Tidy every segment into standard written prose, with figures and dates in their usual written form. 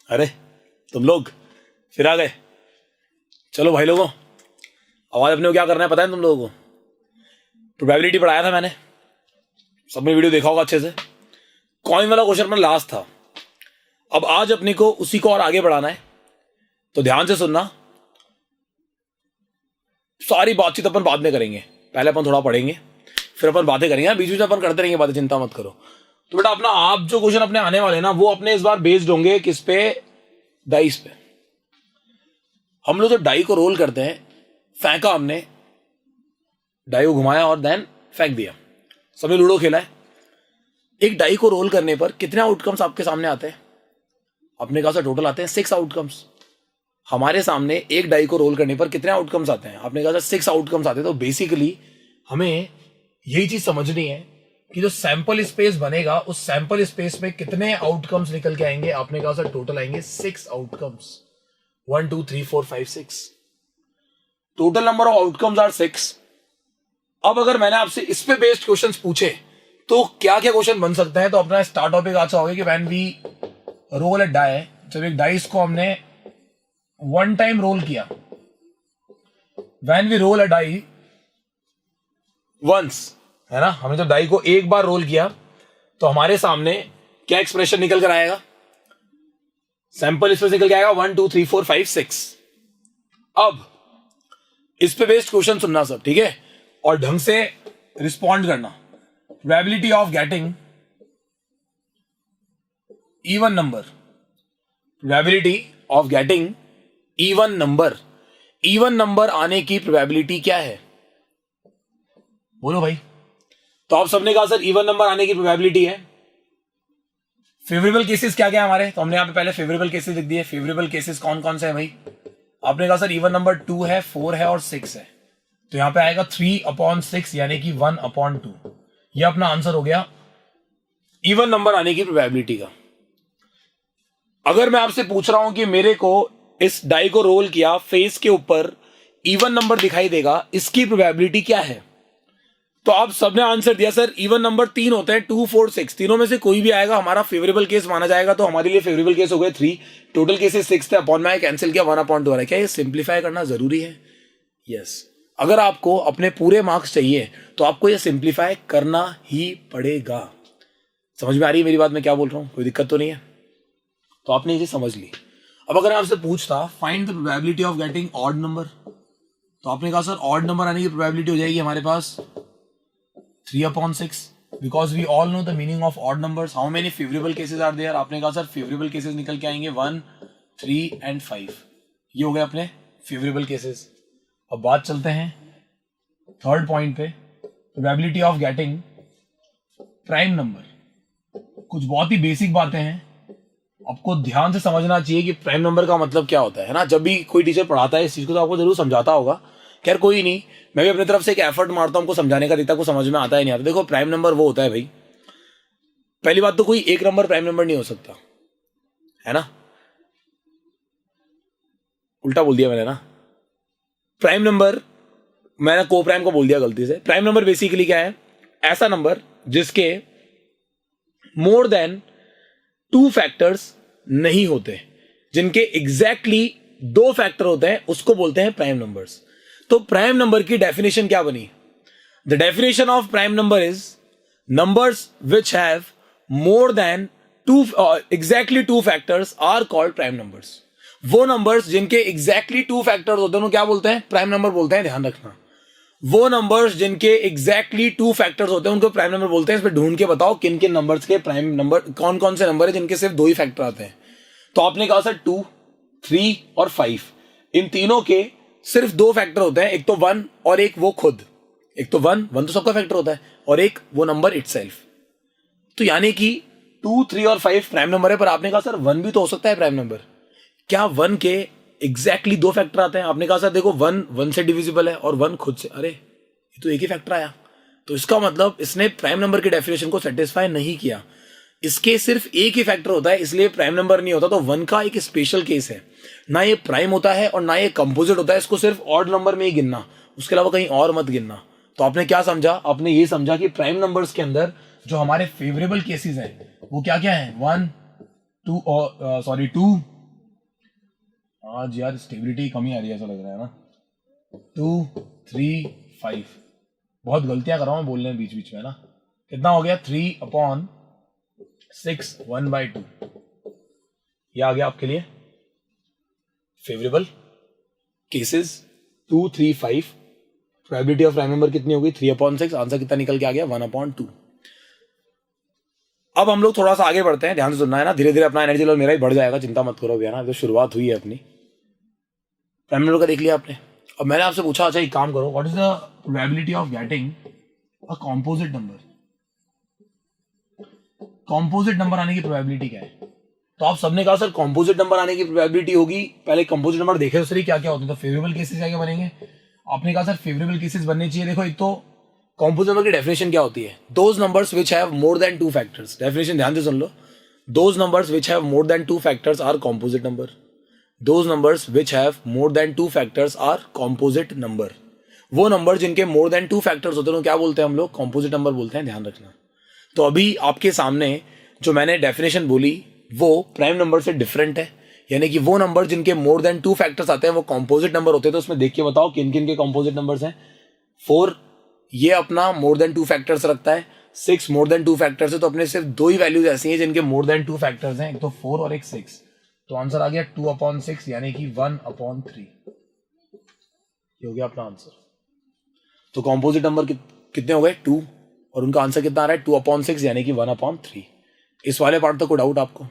अरे तुम लोग फिर आ गए। चलो भाई लोगों, आवाज अपने को क्या करना है पता है तुम लोगों को? प्रोबेबिलिटी पढ़ाया था मैंने, सबने वीडियो देखा होगा अच्छे से। कॉइन वाला क्वेश्चन में लास्ट था। अब आज अपने को उसी को और आगे बढ़ाना है, तो ध्यान से सुनना। सारी बातचीत अपन बाद में करेंगे, पहले अपन थोड़ा पढ़ेंगे फिर अपन बातें करेंगे। बीच बीच में अपन करते रहेंगे बातें, चिंता मत करो। तो बेटा अपना आप जो क्वेश्चन अपने आने वाले ना, वो अपने इस बार बेस्ड होंगे किस पे? डाइस पे। हम लोग तो डाई को रोल करते हैं, फेंका हमने, डाई को घुमाया और देन फेंक दिया। सबने लूडो खेला है। एक डाई को रोल करने पर कितने आउटकम्स आपके सामने आते हैं? अपने कहा टोटल आते हैं 6 आउटकम्स। हमारे सामने एक डाई को रोल करने पर कितने आउटकम्स आते हैं? आपने कहा 6 आउटकम्स आते हैं। तो बेसिकली हमें यही चीज समझनी है कि जो सैंपल स्पेस बनेगा उस सैंपल स्पेस में कितने आउटकम्स निकल के आएंगे। आपने कहा सर टोटल आएंगे 6 outcomes, 1 2 3 4 5 6। Total number of outcomes are 6। अब अगर मैंने आपसे इस पे बेस्ड क्वेश्चंस पूछे तो क्या क्या क्वेश्चन बन सकते हैं? तो अपना स्टार्ट टॉपिक आज होगा कि when we roll a die, जब एक डाइस को हमने वन टाइम रोल किया, when we roll a die once, है ना, हमने जब डाई को एक बार रोल किया तो हमारे सामने क्या एक्सप्रेशन निकल कर आएगा? सैंपल स्पेस निकल के आएगा 1 2 3 4 5 6। अब इस पे बेस्ड क्वेश्चन सुनना सब, ठीक है, और ढंग से रिस्पॉन्ड करना। Probability of getting even number, probability of getting even number, even number आने की प्रोबेबिलिटी क्या है? बोलो भाई। तो आप सबने कहा सर इवन नंबर आने की प्रोबेबिलिटी है। फेवरेबल केसेस क्या क्या है हमारे? तो हमने यहां पे पहले फेवरेबल केसेस लिख दिए। फेवरेबल केसेस कौन कौन से है भाई? आपने कहा सर इवन नंबर 2 है, 4 है और 6 है। तो यहां पे आएगा 3/6 यानी कि 1/2। ये अपना आंसर हो गया इवन नंबर आने की प्रोबेबिलिटी का। अगर मैं आपसे पूछ रहा हूं कि मेरे को इस डाई को रोल किया, फेस के ऊपर इवन नंबर दिखाई देगा, इसकी प्रोबेबिलिटी क्या है? तो आप सबने आंसर दिया सर इवन नंबर 3 होते हैं, 2 4 6। तीनों में से कोई भी आएगा हमारा फेवरेबल केस माना जाएगा। तो हमारे लिए फेवरेबल केस हो गए 3, टोटल केसेस 6 थे। अपॉन में कैंसिल किया, 1/2 आ रहा है। क्या ये सिंप्लीफाई करना जरूरी है? यस। अगर आपको अपने पूरे मार्क्स चाहिए तो आपको ये सिंप्लीफाई करना ही पड़ेगा। समझ में आ रही है मेरी बात? मैं क्या बोल रहा हूं? कोई दिक्कत तो नहीं है? तो आपने ये समझ ली। अब अगर आपसे पूछता find the probability of getting odd number, तो आपने कहा सर ऑड नंबर आने की प्रोबेबिलिटी हो जाएगी हमारे पास 3/6, because we all know the meaning of odd numbers. How many favourable cases are there? आपने कहा सर फेवरेबल केसेस निकल के आएंगे 1 3 एंड 5। ये हो गए अपने फेवरेबल केसेस। अब बात चलते हैं थर्ड पॉइंट पे, probability of getting prime number. कुछ बहुत ही बेसिक बातें हैं, आपको ध्यान से समझना चाहिए कि प्राइम नंबर का मतलब क्या होता है ना। जब भी कोई टीचर पढ़ाता है इस चीज को तो आपको जरूर समझाता होगा। खैर कोई नहीं, मैं भी अपनी तरफ से एक एफर्ट मारता हूं, हमको समझाने का, देखता को समझ में आता है नहीं आता। देखो प्राइम नंबर वो होता है भाई, पहली बात तो कोई एक नंबर प्राइम नंबर नहीं हो सकता, है ना। उल्टा बोल दिया मैंने ना। प्राइम नंबर मैंने को प्राइम को बोल दिया गलती से। प्राइम नंबर बेसिकली क्या है? ऐसा नंबर जिसके मोर देन 2 फैक्टर्स नहीं होते, जिनके एग्जैक्टली 2 फैक्टर होते हैं, उसको बोलते हैं प्राइम नंबर्स। तो प्राइम नंबर की डेफिनेशन क्या बनी? The definition of prime number is numbers which have more than 2 exactly 2 factors are called prime numbers. वो नंबर्स जिनके एग्जैक्टली 2 फैक्टर्स होते हैं उनको क्या बोलते हैं? प्राइम नंबर बोलते हैं। ध्यान रखना, वो नंबर्स जिनके एग्जैक्टली 2 फैक्टर्स होते हैं उनको प्राइम नंबर बोलते हैं। इस पे ढूंढ के बताओ किन किन नंबर्स के प्राइम नंबर, कौन कौन से नंबर है जिनके सिर्फ 2 ही फैक्टर आते हैं। तो आपने कहा सर 2 3 और 5, इन तीनों के सिर्फ 2 फैक्टर होते हैं, एक तो 1 और एक वो खुद। एक तो 1 तो सबका फैक्टर होता है, और एक वो नंबर इटसेल्फ। तो यानी कि 2 3 और 5 प्राइम नंबर है। पर आपने कहा सर 1 भी तो हो सकता है प्राइम नंबर। क्या 1 के एग्जैक्टली 2 फैक्टर आते हैं? आपने कहा सर देखो 1 से डिविजिबल है और 1 खुद से। अरे ये तो एक ही फैक्टर आया। तो इसका मतलब इसने प्राइम नंबर की डेफिनेशन को सेटिस्फाई नहीं किया। इसके सिर्फ एक ही फैक्टर होता है, इसलिए प्राइम नंबर नहीं होता। तो 1 का एक स्पेशल केस है, ना ये प्राइम होता है और ना ये कंपोजिट होता है। इसको सिर्फ ऑड नंबर में ही गिनना, उसके अलावा कहीं और मत गिनना। तो आपने क्या समझा? आपने ये समझा कि प्राइम नंबर्स के अंदर जो हमारे फेवरेबल केसेस हैं वो क्या क्या है? 2 आज यार स्टेबिलिटी कमी आ रही है ऐसा लग रहा है ना। 2 3 5 बहुत गलतियां कर रहा हूं बोलने में बीच बीच में ना। कितना हो गया 3/6 1/2। ये आ गया आपके लिए favourable cases 2 3 5। Probability of prime number कितनी होगी 3/6। आंसर कितना निकल के आ गया 1/2। अब हम लोग थोड़ा सा आगे बढ़ते हैं, ध्यान से सुनना है ना। धीरे धीरे अपना एनर्जी लेवल मेरा ही बढ़ जाएगा, चिंता मत करो भैया ना, तो शुरुआत हुई है अपनी। प्राइम नंबर का देख लिया आपने। अब मैंने आपसे पूछा अच्छा एक काम करो, what is the probability of getting a composite number. Composite number आने की प्रोबेबिलिटी क्या है? तो आप सबने कहा सर कॉम्पोजिट नंबर आने की प्रोबेबिलिटी होगी, पहले कॉम्पोजिट नंबर देखे तो सर क्या क्या होते हैं। तो फेवरेबल केसेस क्या क्या बनेंगे? आपने कहा सर फेवरेबल केसेस बनने चाहिए। देखो एक तो कॉम्पोजिट नंबर की डेफिनेशन क्या होती है, those numbers which have more than 2 factors. Definition ध्यान से सुन लो, those numbers which have more than 2 factors are composite number. Those numbers which have more than 2 factors are composite number. वो number जिनके मोर देन 2 फैक्टर्स होते हैं क्या बोलते हैं हम लोग? कॉम्पोजिट नंबर बोलते हैं, ध्यान रखना। तो अभी आपके सामने जो मैंने डेफिनेशन बोली वो प्राइम नंबर से डिफरेंट है, यानी कि वो नंबर जिनके मोर देन 2 फैक्टर्स आते हैं वो कॉम्पोजिट नंबर होते हैं। तो उसमें देख के बताओ किन किन के कॉम्पोजिट नंबर्स हैं। 4 ये अपना मोर देन 2 फैक्टर्स रखता है, 6 मोर देन 2 फैक्टर्स है। तो अपने सिर्फ दो ही वैल्यूज ऐसी हैं जिनके मोर देन 2 फैक्टर्स हैं, एक तो 4 और एक 6। तो आंसर आ गया 2/6 यानी कि 1/3। ये हो गया अपना आंसर। तो कॉम्पोजिट नंबर कितने हो गए 2, और उनका आंसर कितना आ रहा है 2/6 यानी कि 1/3। इस वाले पार्ट तक कोई डाउट आपको?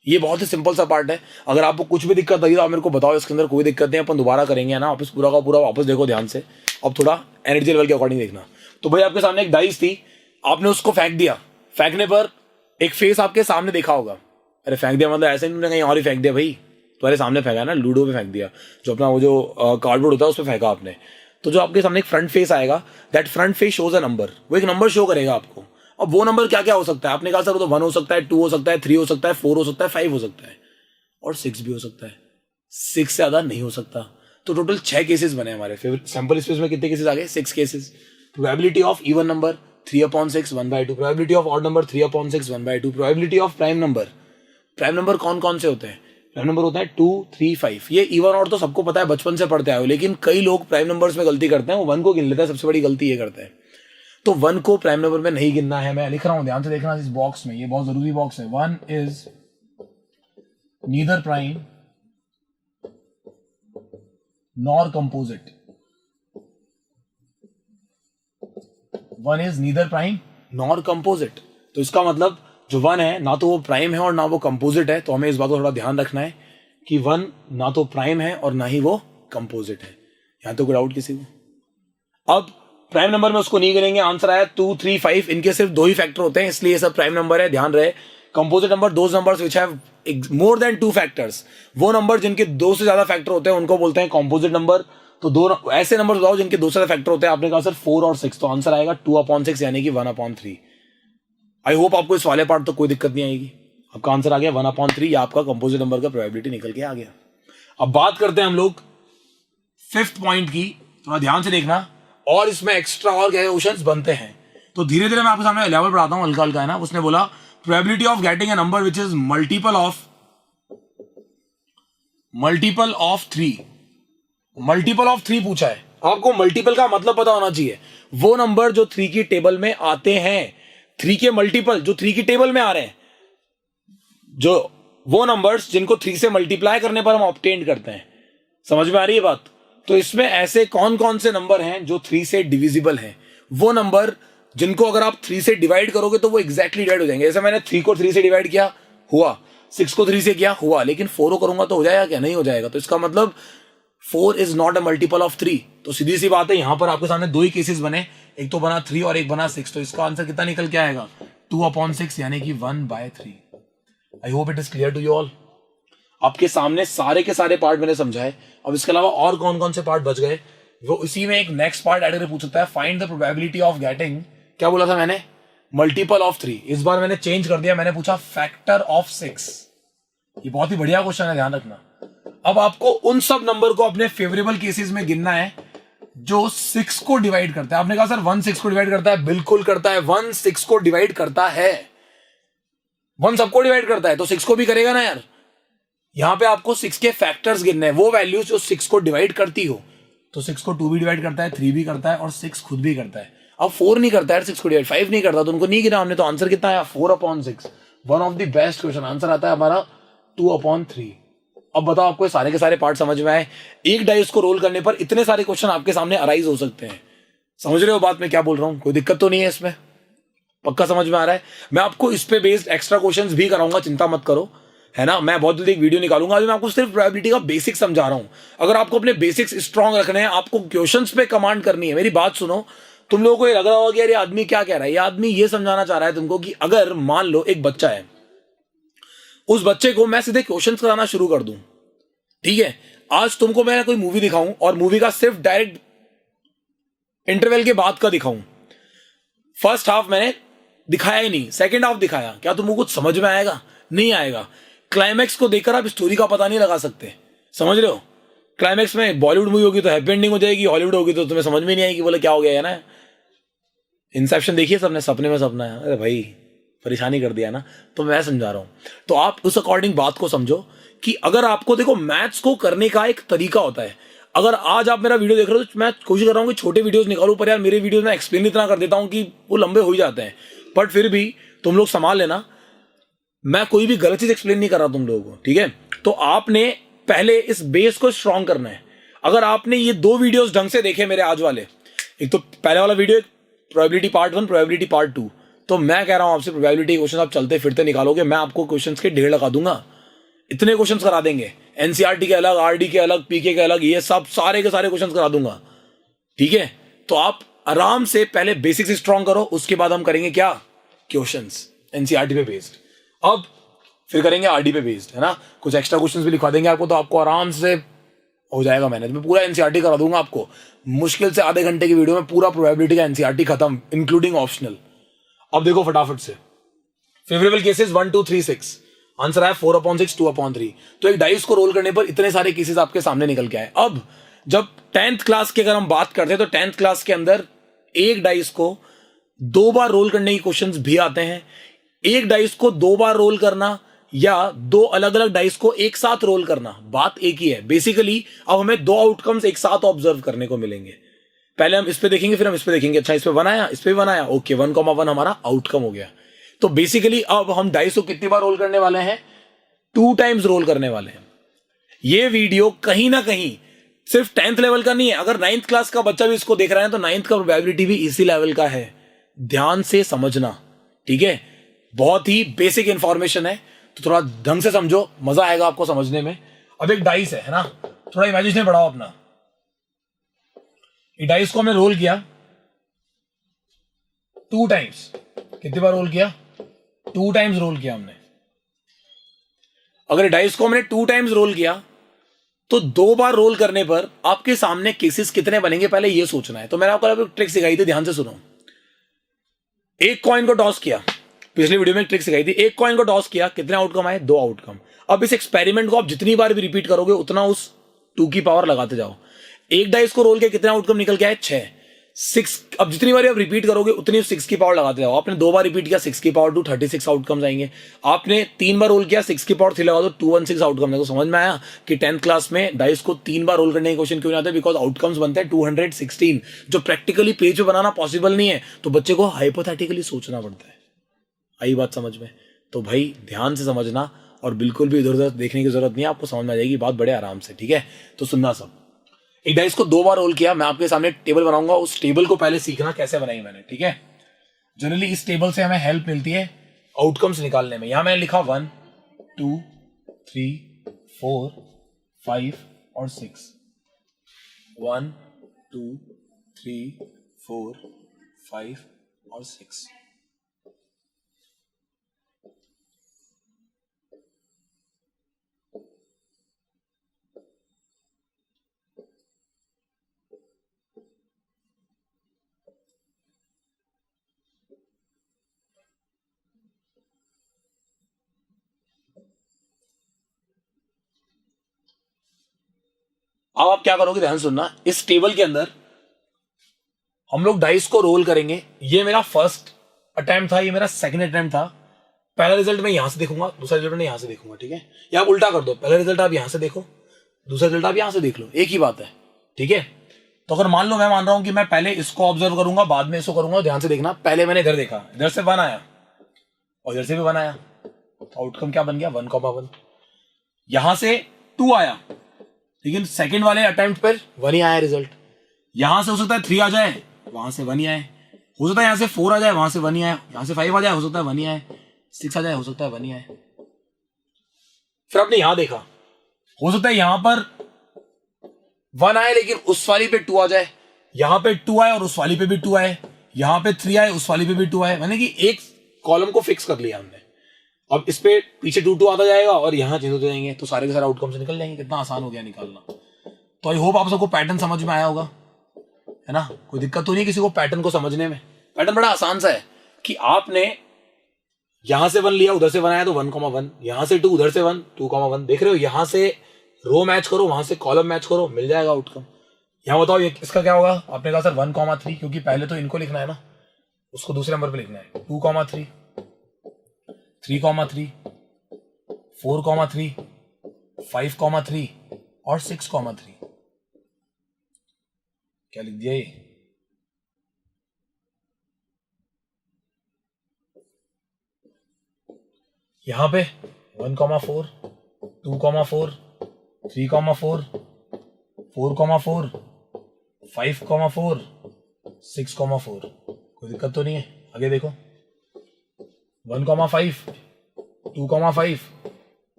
ये बहुत ही सिंपल सा पार्ट है। अगर आपको कुछ भी दिक्कत आई तो आप मेरे को बताओ, इसके अंदर कोई दिक्कत नहीं, अपन दोबारा करेंगे ना। वापस पूरा का पूरा वापस देखो ध्यान से, अब थोड़ा एनर्जी लेवल के अकॉर्डिंग देखना। तो भाई आपके सामने एक डाइस थी, आपने उसको फेंक दिया। फेंकने पर एक फेस आपके सामने देखा होगा। अरे फेंक दिया मतलब ऐसे नहीं कहीं और ही फेंक दिया भाई, तुम्हारे सामने फेंका ना, लूडो पे फेंक दिया, जो अपना वो जो कार्डबोर्ड होता है उस पर फेंका आपने। तो जो आपके सामने एक फ्रंट फेस आएगा, that front face shows a number. वो एक नंबर शो करेगा आपको। अब वो नंबर क्या क्या हो सकता है? आपने कहा सर वो तो 1 हो सकता है, 2 हो सकता है, 3 हो सकता है, 4 हो सकता है, 5 हो सकता है और 6 भी हो सकता है। 6 से ज्यादा नहीं हो सकता। तो टोटल 6 केसेस बने हमारे सैंपल स्पेस में। कितने केसेस आ गए? 6 cases. Probability of even number 3/6 1/2। Probability of odd number 3/6 1/2। Probability of prime number. Prime number कौन कौन से होते हैं? प्राइम नंबर होता है 2 3 5। ये इवन और तो सबको पता है, बचपन से पढ़ते आए हो, लेकिन कई लोग प्राइम नंबर्स में गलती करते हैं, वो 1 को गिन लेते हैं। सबसे बड़ी गलती ये करते हैं। तो 1 को प्राइम नंबर में नहीं गिनना है। मैं लिख रहा हूं, ध्यान से देखना इस बॉक्स में, ये बहुत जरूरी बॉक्स है। 1 is neither prime nor composite. 1 is neither prime nor composite. तो इसका मतलब जो 1 है ना तो वो प्राइम है और ना वो कंपोजिट है। तो हमें इस बात को थोड़ा ध्यान रखना है कि 1 ना तो प्राइम है और ना ही वो कंपोजिट है। यहां तो कोई डाउट किसी को? अब प्राइम नंबर में उसको नहीं गिनेंगे। आंसर आया 2 3 5। इनके सिर्फ 2 ही फैक्टर होते हैं, इसलिए सब प्राइम नंबर है, ध्यान रहे। Composite number those numbers which have more than 2 factors. वो नंबर जिनके 2 से ज्यादा फैक्टर होते हैं उनको बोलते हैं कंपोजिट नंबर। तो दो ऐसे नंबर बताओ जिनके 2 से ज्यादा फैक्टर होते हैं। आपने कहा सर 4 और 6, तो आंसर आएगा 2/6 यानी कि 1/3। आई होप आपको इस वाले पार्ट तो कोई दिक्कत नहीं आएगी। आपका आंसर आ गया 1/3। या आपका कंपोजिट नंबर का प्रोबेबिलिटी निकल के आ गया। अब बात करते हैं हम लोग 5th पॉइंट की, थोड़ा ध्यान से देखना। और इसमें एक्स्ट्रा और क्या क्वेश्चंस बनते हैं, तो धीरे धीरे मैं आपके सामने लेवल पढ़ाता हूं, हल्का हल्का है ना। उसने बोला probability of getting a number which is multiple of 3। Multiple of 3 पूछा है। आपको मल्टीपल का मतलब पता होना चाहिए। वो नंबर जो 3 की टेबल में आते हैं, 3 के मल्टीपल जो 3 की टेबल में आ रहे हैं, जो वो नंबर्स जिनको 3 से मल्टीप्लाई करने पर हम ऑब्टेन करते हैं। समझ में आ रही है बात? तो इसमें ऐसे कौन कौन से नंबर हैं जो 3 से डिविजिबल हैं? वो नंबर जिनको अगर आप 3 से डिवाइड करोगे तो वो एग्जैक्टली डिवाइड हो जाएंगे। जैसे मैंने 3 को 3 से डिवाइड किया, हुआ। 6 को 3 से किया, हुआ। लेकिन 4 को करूंगा तो हो जाएगा क्या? नहीं हो जाएगा। तो इसका मतलब 4 is not a multiple of 3। तो सीधी सी बात है, यहां पर आपके सामने 2 ही केसेस बने, एक तो बना 3 और एक बना 6। तो इसका आंसर कितना निकल के आएगा? 2/6 यानी कि 1/3। I hope it is clear to you all. आपके सामने सारे के सारे पार्ट मैंने समझाए। अब इसके अलावा और कौन कौन से पार्ट बच गए, वो इसी में एक नेक्स्ट पार्ट ऐड करके पूछ सकता है। Find the probability of getting, क्या बोला था मैंने? Multiple of 3। इस बार मैंने चेंज कर दिया, मैंने पूछा फैक्टर ऑफ 6। ये बहुत ही बढ़िया क्वेश्चन है, ध्यान रखना। अब आपको उन सब नंबर को अपने फेवरेबल केसेस में गिनना है जो 6 को डिवाइड करता है। आपने कहा सर 1 6 को डिवाइड करता है, बिल्कुल करता है। 1 6 को डिवाइड करता है, 1 सबको डिवाइड करता है तो 6 को भी करेगा ना यार। यहां पे आपको 6 के फैक्टर्स गिनने हैं, वो वैल्यूज जो 6 को डिवाइड करती हो। तो 6 को 2 भी डिवाइड करता है, 3 भी करता है और 6 खुद भी करता है। अब 4 नहीं करता है 6 को डिवाइड, 5 नहीं करता, तो उनको नहीं गिना हमने। तो आंसर कितना आया 4/6। One of the best question. Answer आता है हमारा 2/3। अब बताओ आपको सारे के सारे पार्ट समझ में आए? एक डाइस को रोल करने पर इतने सारे क्वेश्चन आपके सामने अराइज हो सकते हैं। समझ रहे हो बात मैं क्या बोल रहा हूं? कोई दिक्कत तो नहीं है इसमें? पक्का समझ में आ रहा है? मैं आपको इस पे बेस्ड एक्स्ट्रा क्वेश्चंस भी कराऊंगा, चिंता मत करो, है ना। मैं बहुत जल्दी एक वीडियो निकालूंगा। अभी मैं आपको सिर्फ प्रोबेबिलिटी का बेसिक समझा रहा हूं। अगर आपको अपने बेसिक्स स्ट्रांग रखने हैं, आपको क्वेश्चंस पे कमांड करनी है, मेरी बात सुनो। तुम लोगों को ये लग रहा होगा कि यार ये आदमी क्या कह रहा है, ये आदमी ये समझाना चाह रहा है तुमको कि अगर मान लो एक बच्चा है, उस बच्चे को मैं सीधे क्वेश्चंस कराना शुरू कर दूं, ठीक है। आज तुमको मैं कोई मूवी दिखाऊं और मूवी का सिर्फ डायरेक्ट इंटरवल के बाद का दिखाऊं, फर्स्ट हाफ मैंने दिखाया ही नहीं, सेकंड हाफ दिखाया, क्या तुमको कुछ समझ में आएगा? नहीं आएगा। क्लाइमैक्स को देखकर आप स्टोरी का पता नहीं लगा सकते, समझ रहे हो। क्लाइमैक्स में बॉलीवुड मूवी होगी तो हैप्पी एंडिंग हो जाएगी, हॉलीवुड होगी तो तुम्हें समझ में नहीं आएगी, बोले क्या हो गया है ना। इंसेप्शन देखिए सबने, सपने में सपना है, अरे भाई परेशानी कर दिया ना। तो मैं समझा रहा हूं, तो आप उस अकॉर्डिंग बात को समझो कि अगर आपको देखो मैथ्स को करने का एक तरीका होता है। अगर आज आप मेरा वीडियो देख रहे हो तो मैं कोशिश कर रहा हूं कि छोटे वीडियोस निकालूं, पर यार मेरे वीडियोस में एक्सप्लेन इतना कर देता हूं कि वो लंबे हो ही जाते हैं। बट फिर भी तुम लोग संभाल लेना, मैं कोई भी गलत चीज एक्सप्लेन नहीं कर रहा तुम लोगों को, ठीक है। तो आपने पहले इस बेस को स्ट्रांग करना है। अगर आपने ये 2 वीडियोस ढंग से देखे मेरे आज वाले, एक तो पहले वाला video probability part 1, probability part 2, तो मैं कह रहा हूं आपसे प्रोबेबिलिटी क्वेश्चन आप चलते फिरते निकालोगे, मैं आपको क्वेश्चंस के ढेर लगा दूंगा। इतने क्वेश्चंस करा देंगे, एनसीईआरटी के अलग, आरडी के अलग, पीके के अलग, ये सब सारे के सारे क्वेश्चंस करा दूंगा, ठीक है। तो आप आराम से पहले बेसिक्स स्ट्रांग करो, उसके बाद हम करेंगे क्या, क्वेश्चंस एनसीईआरटी पे बेस्ड। अब फिर करेंगे आरडी पे बेस्ड, है ना। कुछ एक्स्ट्रा क्वेश्चंस भी लिखवा देंगे आपको, तो आपको आराम से हो जाएगा मैनेज। मैं पूरा एनसीईआरटी करा दूंगा आपको, मुश्किल से आधे घंटे की वीडियो में पूरा प्रोबेबिलिटी का एनसीईआरटी खत्म, इंक्लूडिंग ऑप्शनल। अब देखो फटाफट से, फेवरेबल केसेस 1 2 3 6, आंसर आया 4/6 2/3। तो एक डाइस को रोल करने पर इतने सारे केसेस आपके सामने निकल के आए। अब जब 10th क्लास की अगर हम बात करते हैं, तो 10th क्लास के अंदर एक डाइस को 2 बार रोल करने के क्वेश्चंस भी आते हैं। एक डाइस को 2 बार रोल करना या 2 अलग अलग डाइस को एक साथ रोल करना, बात एक ही है बेसिकली। अब हमें 2 आउटकम्स एक साथ ऑब्जर्व करने को मिलेंगे। पहले हम इस पे देखेंगे, फिर हम इस पे देखेंगे। अच्छा इस पे 1 आया, इस पे भी 1 आया, ओके 1,1 हमारा आउटकम हो गया। तो बेसिकली अब हम डाइस को कितनी बार रोल करने वाले हैं, 2 टाइम्स रोल करने वाले हैं। ये वीडियो कहीं ना कहीं सिर्फ 10th लेवल का नहीं है, अगर 9th क्लास का बच्चा भी इसको देख रहा है तो 9th का प्रोबेबिलिटी भी इसी लेवल का है। ध्यान से समझना, ठीक है। बहुत ही बेसिक इंफॉर्मेशन है, तो थोड़ा ढंग से समझो, मजा आएगा आपको समझने में। अब एक डाइस है ना, थोड़ा इमेजिनेशन बढ़ाओ अपना। ये डाइस को हमने रोल किया 2 टाइम्स, कितनी बार रोल किया, 2 टाइम्स रोल किया हमने। अगर डाइस को हमने 2 टाइम्स रोल किया तो 2 बार रोल करने पर आपके सामने केसेस कितने बनेंगे, पहले ये सोचना है। तो मैंने आपको एक ट्रिक सिखाई थी, ध्यान से सुनो। एक कॉइन को टॉस किया, पिछली वीडियो में एक ट्रिक सिखाई थी। एक कॉइन को टॉस किया, कितने आउटकम आए, 2 आउटकम। अब इस एक्सपेरिमेंट को आप जितनी बार भी रिपीट करोगे उतना उस 2 की पावर लगाते जाओ। एक डाइस को रोल के कितने आउटकम निकल के आए, 6 6। अब जितनी बार आप रिपीट करोगे उतनी 6 की पावर लगाते जाओ। आपने 2 बार रिपीट किया, 6 की पावर 2, 36 आउटकम्स आएंगे। आपने 3 बार रोल किया, 6 की पावर 3 लगा दो, 216 आउटकम। देखो समझ में आया कि 10th क्लास में डाइस को 3 बार रोल करने के क्वेश्चन क्यों नहीं आते, बिकॉज आउटकम्स बनते हैं 216, जो प्रैक्टिकली पेज पे बनाना पॉसिबल नहीं है। तो बच्चे को हाइपोथेटिकली सोचना पड़ता है। आई बात समझ में? तो भाई ध्यान से समझना और बिल्कुल भी इधर उधर देखने की जरूरत नहीं है, आपको समझ में आ जाएगी बात बड़े आराम से, ठीक है। तो सुनना सब, एक डाइस को 2 बार रोल किया, मैं आपके सामने टेबल बनाऊंगा, उस टेबल को पहले सीखना कैसे बनाई मैंने, ठीक है। जनरली इस टेबल से हमें हेल्प मिलती है आउटकम्स निकालने में। यहां मैंने लिखा 1 2 3 4 5 और 6, 1 2 3 4 5 और 6। अब आप क्या करोगे, ध्यान सुनना। इस टेबल के अंदर हम लोग डाइस को रोल करेंगे। ये मेरा फर्स्ट अटेम्प्ट था, ये मेरा सेकंड अटेम्प्ट था। पहला रिजल्ट मैं यहां से देखूंगा, दूसरा रिजल्ट मैं यहां से देखूंगा, ठीक है? या आप उल्टा कर दो, पहला रिजल्ट आप यहां से देखो, दूसरा रिजल्ट आप यहां से देख लो, एक ही बात है, ठीक है? तो अगर मान लो मैं मान रहा हूं कि मैं पहले इसको ऑब्जर्व करूंगा, बाद में इसको करूंगा, ध्यान से देखना, पहले मैंने इधर देखा, इधर से 1 आया और इधर से भी 1 आया, तो आउटकम क्या बन गया? 1,1। यहां से 2 आया, लेकिन सेकंड वाले अटेम्प्ट पर 1 ही आया रिजल्ट। यहां से हो सकता है 3 आ जाए, वहां से 1 ही आए, हो सकता है यहां से 4 आ जाए, वहां से 1 ही आए, यहां से 5 आ जाए, हो सकता है 1 ही आए, 6 आ जाए, हो सकता है 1 ही आए। फिर आपने यहां देखा, हो सकता है यहां पर 1 आए लेकिन उस वाली पे 2 आ जाए, यहां पे 2 आए और उस वाली पे भी 2 आए, यहां पे 3 आए, उस वाली पे भी 2 आए, मैंने कि एक कॉलम को फिक्स कर लिया हमने। अब इस पे पीछे 2 आता जाएगा और यहां चेंज होते जाएंगे, तो सारे के सारे आउटकम से निकल जाएंगे। कितना आसान हो गया निकालना। तो आई होप आप सबको पैटर्न समझ में आया होगा, है ना? कोई दिक्कत तो नहीं किसी को पैटर्न को समझने में? पैटर्न बड़ा आसान सा है कि आपने यहां से 1 लिया, उधर से 1 आया तो 1,1, यहां से 2, उधर से 1, 2,1। देख रहे हो? यहां से रो मैच करो, वहां से कॉलम मैच करो, मिल जाएगा आउटकम। यहां बताओ ये इसका क्या होगा? आपने कहा सर 1,3, क्योंकि पहले तो इनको लिखना है ना, उसको दूसरे नंबर पे लिखना है। 2,3, 3,3, 4,3, 5,3 और 6,3। क्या लिख दिया ये? यहां पे 1,4, 2,4, 3,4, 4,4, 5,4, 6,4। कोई दिक्कत तो नहीं है? आगे देखो, 1,5, 2,5,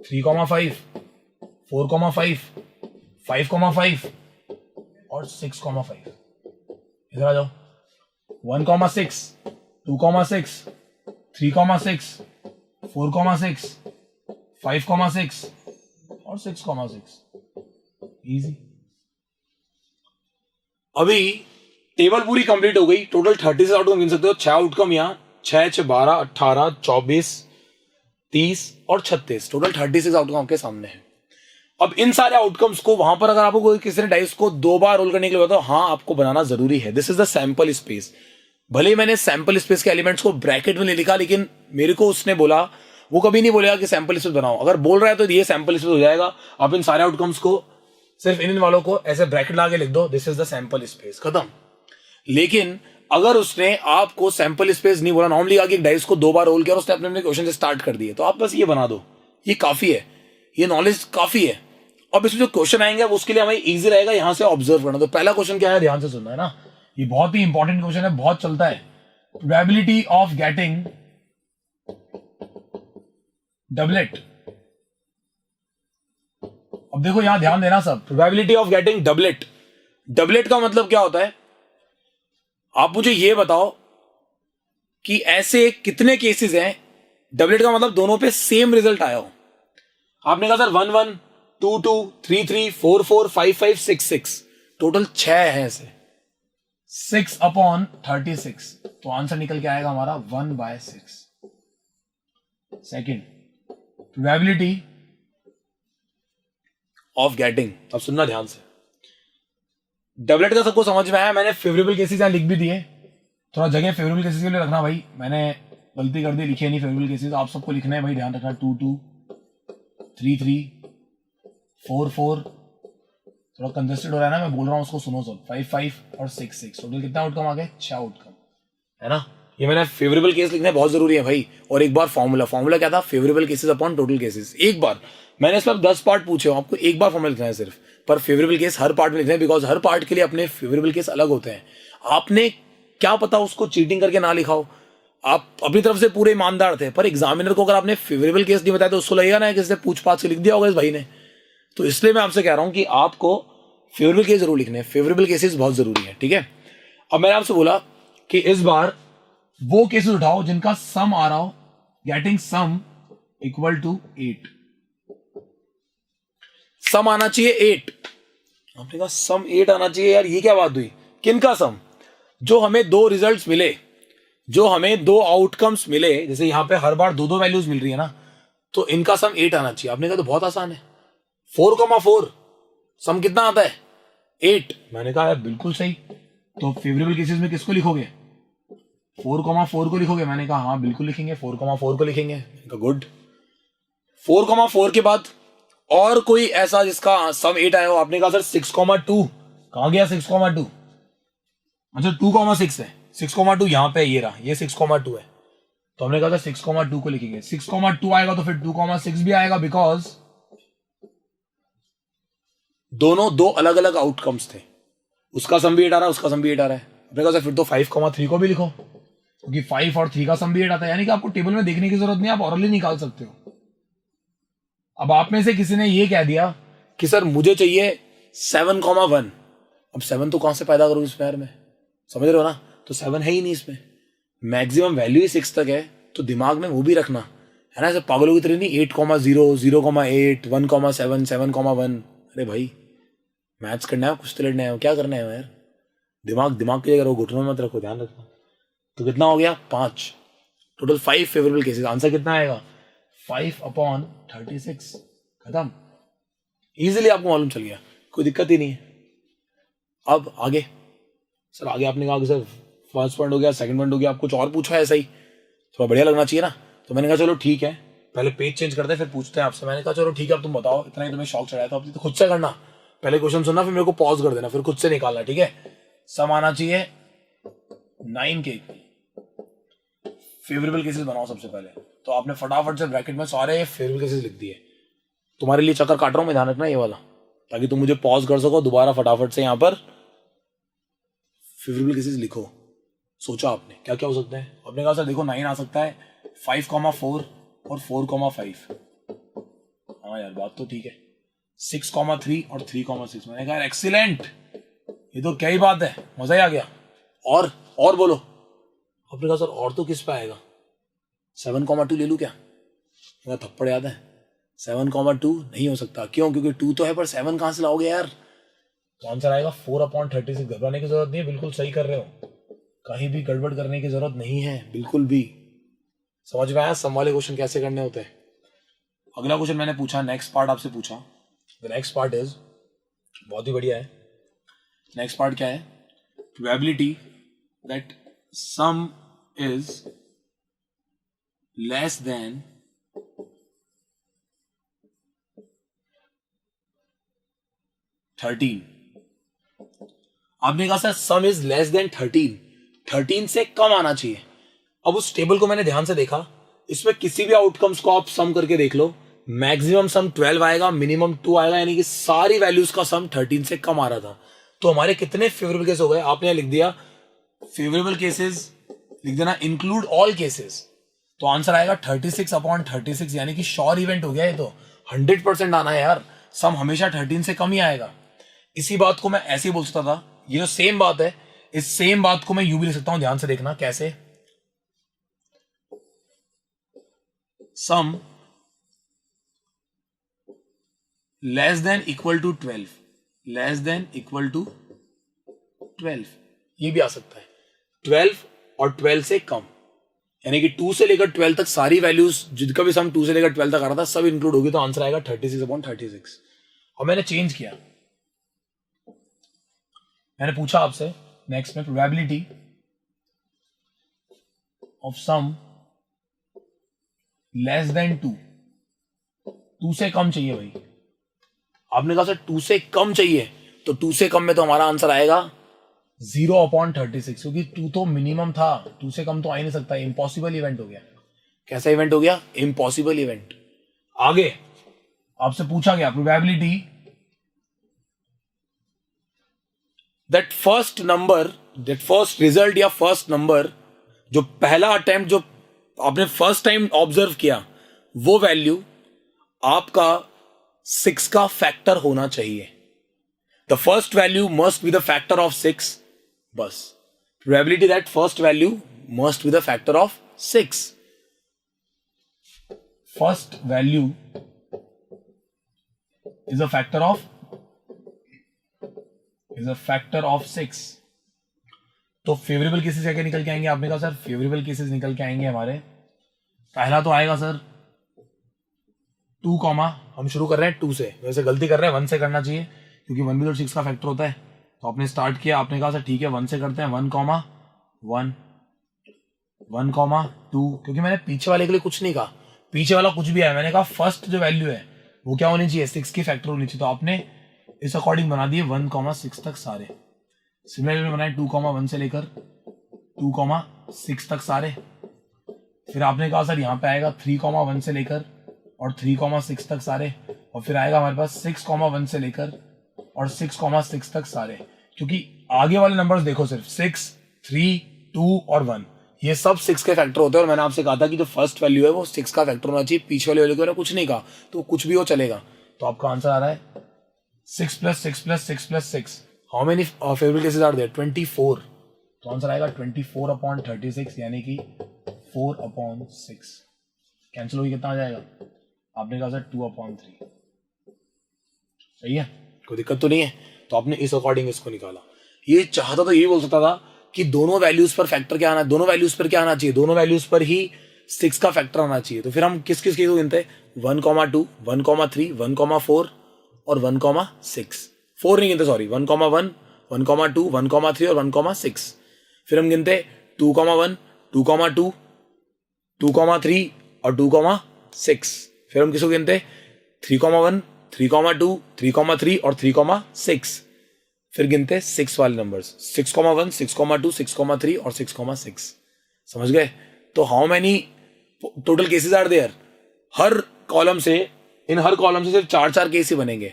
3,5, 4,5, 5,5 और 6,5। इधर आ जाओ, 1,6, 2,6, 3,6, 4,6, 5,6 और 6,6। इजी। अभी टेबल पूरी कंप्लीट हो गई। टोटल 36 आउटकम गिन सकते हो। 6 आउटकम यहाँ, 6, 6, 12, 18, 24, 30 और 36। टोटल 36 आउटकम आपके सामने है। अब इन सारे आउटकम्स को वहां पर अगर आपको कोई किसी ने डाइस को 2 बार रोल करने के लिए बताओ, हाँ आपको बनाना जरूरी है। This is the sample space. भले ही मैंने सैंपल स्पेस के एलिमेंट्स को ब्रैकेट में नहीं लिखा, लेकिन मेरे को उसने बोला, वो कभी नहीं बोलेगा कि सैंपल स्पेस बनाओ। अगर बोल रहा है तो ये सैंपल स्पेस हो जाएगा। आप इन सारे आउटकम्स को सिर्फ इन वालों को ऐसे ब्रैकेट ला के लिख दो, this is the sample space, खत्म। लेकिन अगर उसने आपको सैंपल स्पेस नहीं बोला, नॉर्मली आगे एक डाइस को 2 बार रोल किया और उसने अपने क्वेश्चन से स्टार्ट कर दिए, तो आप बस ये बना दो, ये काफी है, ये नॉलेज काफी है। अब इसमें जो क्वेश्चन आएंगे अब उसके लिए हमें इजी रहेगा यहां से ऑब्जर्व करना। तो पहला क्वेश्चन क्या है, ध्यान से सुनना है ना, ये बहुत ही इंपॉर्टेंट क्वेश्चन है, बहुत चलता है। Probability of getting doublet. अब देखो यहां ध्यान देना सब, probability of getting doublet. Doublet का क्या होता है? आप मुझे ये बताओ कि ऐसे कितने केसेस हैं, डबलेट का मतलब दोनों पे सेम रिजल्ट आया हो। आपने कहा सर 1, 1, 2, 2, 3, 3, 4, 4, 5, 5, 6, 6, टोटल 6 है ऐसे। 6/36, तो आंसर निकल के आएगा हमारा 1/6। Second, probability of getting. अब सुनना ध्यान से, डबलेट का सबको समझ में आया। मैंने फेवरेबल केसेस यहां लिख भी दिए, थोड़ा जगह फेवरेबल केसेस के लिए रखना भाई। मैंने गलती कर दी, लिखे नहीं फेवरेबल केसेस, आप सबको लिखना है भाई, ध्यान रखना। 2, 2, 3, 3, 4, 4, थोड़ा कंजेस्टेड हो रहा है ना, मैं बोल रहा हूं उसको सुनो सब। 5, 5 और 6, 6, टोटल कितना आउटकम आ गए? 6 आउटकम, है ना। ये मैंने फेवरेबल केस लिखना बहुत जरूरी है भाई। और एक बार फॉर्मूला क्या था? Favourable cases upon total cases. एक बार मैंने इस पर 10 पार्ट पूछे, आपको एक बार फॉर्मूला लिखना है सिर्फ, पर फेवरेबल केस हर पार्ट में लिखना है, बिकॉज हर पार्ट के लिए अपने फेवरेबल केस अलग होते हैं। आपने क्या पता उसको चीटिंग करके ना लिखाओ, आप अपनी तरफ से पूरे ईमानदार थे, पर एग्जामिनर को अगर आपने फेवरेबल केस नहीं बताया तो उसको लगेगा ना किसी ने पूछ पाछ के लिख दिया होगा इस भाई ने। तो इसलिए मैं आपसे कह रहा हूं कि आपको फेवरेबल केस जरूर लिखने हैं, फेवरेबल केसेस बहुत जरूरी है, ठीक है। अब मैंने आपसे बोला कि इस बार वो केसेस उठाओ जिनका सम आ रहा हो, गेटिंग सम इक्वल टू 8। सम आना चाहिए 8। आपने कहा सम 8 आना चाहिए, यार ये क्या बात हुई? किनका सम? जो हमें 2 रिजल्ट्स मिले, जो हमें 2 आउटकम्स मिले, जैसे यहां पे हर बार 2 वैल्यूज मिल रही है ना, तो इनका सम 8 आना चाहिए। आपने कहा तो बहुत आसान है, 4,4 सम कितना आता है? 8। मैंने कहा यार बिल्कुल सही। तो फेवरेबल केसेस में किसको लिखोगे? 4,4 को लिखोगे? मैंने कहा हाँ बिल्कुल लिखेंगे, 4,4 को लिखेंगे। मैंने कहा गुड। 4,4 के बाद और कोई ऐसा जिसका सम 8 आया हो? आपने कहा सर 6,2। कहाँ गया 6,2? अच्छा 2,6 है, 6,2 यहाँ पे ये रहा, ये 6,2 है। तो हमने कहा था 6,2 को लिखेंगे। 6,2 आएगा तो फिर 2,6 भी आएगा, बिकॉज दोनों दो अलग अलग आउटकम्स थे। उसका सम भी 8 आ रहा है, उसका सम भी 8 आ रहा है। हमने कहा फिर तो 5,3 को भी लिखो, क्योंकि 5 और 3 का सम भी 8 आता है। यानी कि आपको टेबल में देखने की जरूरत नहीं, आप ऑरली निकाल सकते हो। अब आप में से किसी ने ये कह दिया कि सर मुझे चाहिए 7,1। अब 7 तो कहां से पैदा करूं इस पैर में, समझ रहे हो ना? तो 7 है ही नहीं इसमें, मैक्सिमम वैल्यू ही 6 तक है। तो दिमाग में वो भी रखना है ना, ऐसे पागलों की तरह नहीं 8,0, 0,8, 1,7, 7,1। अरे भाई मैथ्स करना है, कुछ तो लड़ना है, क्या करना है यार? दिमाग की जगह घुटनों में मत रखो, ध्यान रखना। तो कितना हो गया? 5। Total 5 favourable cases. आंसर कितना आएगा? 5/36। खत्म। इजीली आपको मालूम चल गया, कोई दिक्कत ही नहीं है। अब आगे सर, आगे आपने कहा कि सर फर्स्ट पॉइंट हो गया, सेकंड पॉइंट हो गया, आप कुछ और पूछा है ऐसा ही, थोड़ा बढ़िया लगना चाहिए ना। तो मैंने कहा चलो ठीक है, पहले पेज चेंज करते हैं फिर पूछते हैं आपसे। मैंने कहा चलो ठीक है, अब तुम बताओ, इतना ही तुम्हें शौक चढ़ाया था, अब तो खुद से करना। पहले क्वेश्चन सुनना, फिर मेरे को पॉज कर देना, फिर खुद से निकालना, ठीक है? सम आना चाहिए 9 के। फेवरेबल केसेस बनाओ सबसे पहले। तो आपने फटाफट से ब्रैकेट में सारे फेवरेबल केसेस लिख दिए। तुम्हारे लिए चक्कर काट रहा हूं मैं, ध्यान रखना ये वाला, ताकि तुम मुझे पॉज कर सको दोबारा। फटाफट से यहां पर फेवरेबल केसेस लिखो। सोचा आपने क्या क्या हो सकते हैं? आपने कहा सर देखो 9 आ सकता है, 5,4 और 4,5। हाँ यार बात तो ठीक है। 6,3 और 3,6। मैंने कहा एक्सीलेंट, ये तो क्या ही बात है, मजा ही आ गया। और बोलो। आपने कहा सर और तो किस पे आएगा? 7,2 ले लूं क्या? मेरा थप्पड़ याद है, 7,2 नहीं हो सकता। क्यों? क्योंकि 2 तो है, पर 7 कहां से लाओगे यार? तो आंसर आएगा 4/36। घबराने की जरूरत नहीं है, बिल्कुल सही कर रहे हो, कहीं भी गड़बड़ करने की जरूरत नहीं है बिल्कुल भी। समझ में आया सम वाले क्वेश्चन कैसे करने होते हैं? अगला क्वेश्चन मैंने पूछा, नेक्स्ट पार्ट आपसे पूछा। द नेक्स्ट पार्ट इज बहुत ही बढ़िया है। नेक्स्ट पार्ट क्या है? Probability that some is less than 13। आपने कहा sir some is less than 13 से कम आना चाहिए। अब उस टेबल को मैंने ध्यान से देखा, इसमें किसी भी आउटकम्स को आप सम करके देख लो, मैक्सिमम सम 12 आएगा, मिनिमम 2 आएगा, यानी कि सारी वैल्यूज का सम 13 से कम आ रहा था। तो हमारे कितने फेवरेबल केस हो गए? आपने लिख दिया फेवरेबल केसेस, लिख देना इंक्लूड ऑल केसेस। तो आंसर आएगा 36/36, यानी कि श्योर इवेंट हो गया ये तो। 100% आना है यार, सम हमेशा 13 से कम ही आएगा। इसी बात को मैं ऐसे ही बोल सकता था, ये जो सेम बात है, इस सेम बात को मैं यूं भी लिख सकता हूं, ध्यान से देखना कैसे। Sum less than equal to 12, less than equal to 12, ये भी आ सकता है। 12 और 12 से कम, यानी कि 2 से लेकर 12 तक सारी वैल्यूज, जिनका भी सम 2 से लेकर 12 तक आ रहा था, सब इंक्लूड होगी। तो आंसर आएगा 36/36। और मैंने चेंज किया, मैंने पूछा आपसे नेक्स्ट में probability of sum less than 2 से कम चाहिए भाई। आपने कहा सर 2 से कम चाहिए, तो 2 से कम में तो हमारा आंसर आएगा 0/36, क्योंकि 2 तो मिनिमम था, 2 से कम तो आ ही नहीं सकता, इम्पॉसिबल इवेंट हो गया। कैसा इवेंट हो गया? Impossible event. आगे आपसे पूछा गया probability that first number, that first result या फर्स्ट नंबर, जो पहला अटेम्प्ट, जो आपने फर्स्ट टाइम ऑब्जर्व किया, वो वैल्यू आपका 6 का फैक्टर होना चाहिए। The first value must be the factor of 6, बस। Probability that first value must be the factor of 6। First value is a factor of 6। तो फेवरेबल केसेस क्या निकल के आएंगे? आपने कहा सर फेवरेबल केसेस निकल के आएंगे हमारे, पहला तो आएगा सर 2, हम शुरू कर रहे हैं 2 से, वैसे गलती कर रहे हैं, 1 से करना चाहिए, क्योंकि 1 भी तो 6 का फैक्टर होता है। तो आपने स्टार्ट किया, आपने कहा सर ठीक है 1 से करते हैं, 1, 1। 1,2, क्योंकि मैंने पीछे वाले के लिए कुछ नहीं कहा, पीछे वाला कुछ भी है, मैंने कहा फर्स्ट जो वैल्यू है वो क्या होनी चाहिए, 6 की फैक्टर होनी चाहिए। तो आपने इस अकॉर्डिंग बना दिए 1,6 तक सारे। सिमिलरली बनाए 2,1 से लेकर 2,6 तक सारे। फिर आपने कहा सर यहाँ पे आएगा 3,1 से लेकर और 3,6 तक सारे, और फिर आएगा हमारे पास 6,1 से लेकर और 6,6 तक सारे। क्योंकि आगे वाले नंबर्स देखो, सिर्फ 6, 3, 2 और 1, ये सब 6 के फैक्टर होते हैं। और मैंने आपसे कहा था कि जो फर्स्ट वैल्यू है वो 6 का फैक्टर होना चाहिए, पीछे वाले वैल्यू को मैंने कुछ नहीं कहा, तो कुछ भी हो चलेगा। तो आपका आंसर आ रहा है 6 + 6 + 6 + 6। How many favourite cases are there? 24। तो आंसर आएगा 24/36, यानी कि 4/6। कैंसिल होगी, कितना आ जाएगा? आपने कहा सर 2/3। सही है, कोई दिक्कत तो नहीं है। तो आपने इस अकॉर्डिंग इसको निकाला। ये चाहता तो ये बोल सकता था कि दोनों वैल्यूज पर फैक्टर क्या आना, दोनों वैल्यूज पर क्या आना चाहिए, दोनों वैल्यूज पर ही 6 का फैक्टर आना चाहिए। तो फिर हम किस किस को गिनते हैं? 1,2, 1,3, 1,4 और 1,6। 4 नहीं गिनते, सॉरी, 1,1, 1,2, 1,3 और 1,6। फिर हम गिनते 2,1, 2,2, 2,3 और 2,6। फिर हम किसको गिनते? 3,1, 3,2, 3,3 और 3,6। फिर गिनते 6 वाले नंबर्स, 6,1, 6,2, 6,3 और 6,6। समझ गए? तो how many total cases are there? हर कॉलम से, इन हर कॉलम से सिर्फ 4-4 केस ही बनेंगे।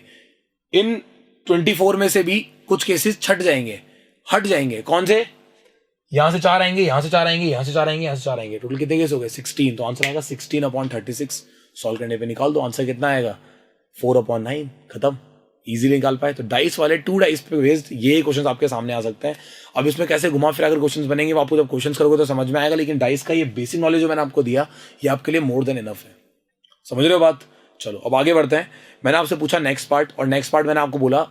इन 24 में से भी कुछ केसेस छट जाएंगे, हट जाएंगे। कौन से? यहां से 4 आएंगे, यहां से 4 आएंगे, यहां से 4 आएंगे, यहां से 4 आएंगे। टोटल कितने केस हो गए? 16। तो आंसर आएगा 16/36। सॉल्व करने पे निकाल दो, आंसर कितना आएगा? 4/9। खत्म, इजीली निकाल पाए। तो डाइस वाले 2 डाइस पे बेस्ड ये क्वेश्चंस आपके सामने आ सकते हैं। अब इसमें कैसे घुमा फिरा कर क्वेश्चंस बनेंगे वो आपको जब क्वेश्चंस करोगे तो समझ में आएगा, लेकिन डाइस का ये बेसिक नॉलेज जो मैंने आपको दिया ये आपके लिए मोर देन इनफ है। समझ रहे हो बात? चलो अब आगे बढ़ते हैं। मैंने आपसे पूछा नेक्स्ट पार्ट, और नेक्स्ट पार्ट मैंने आपको बोला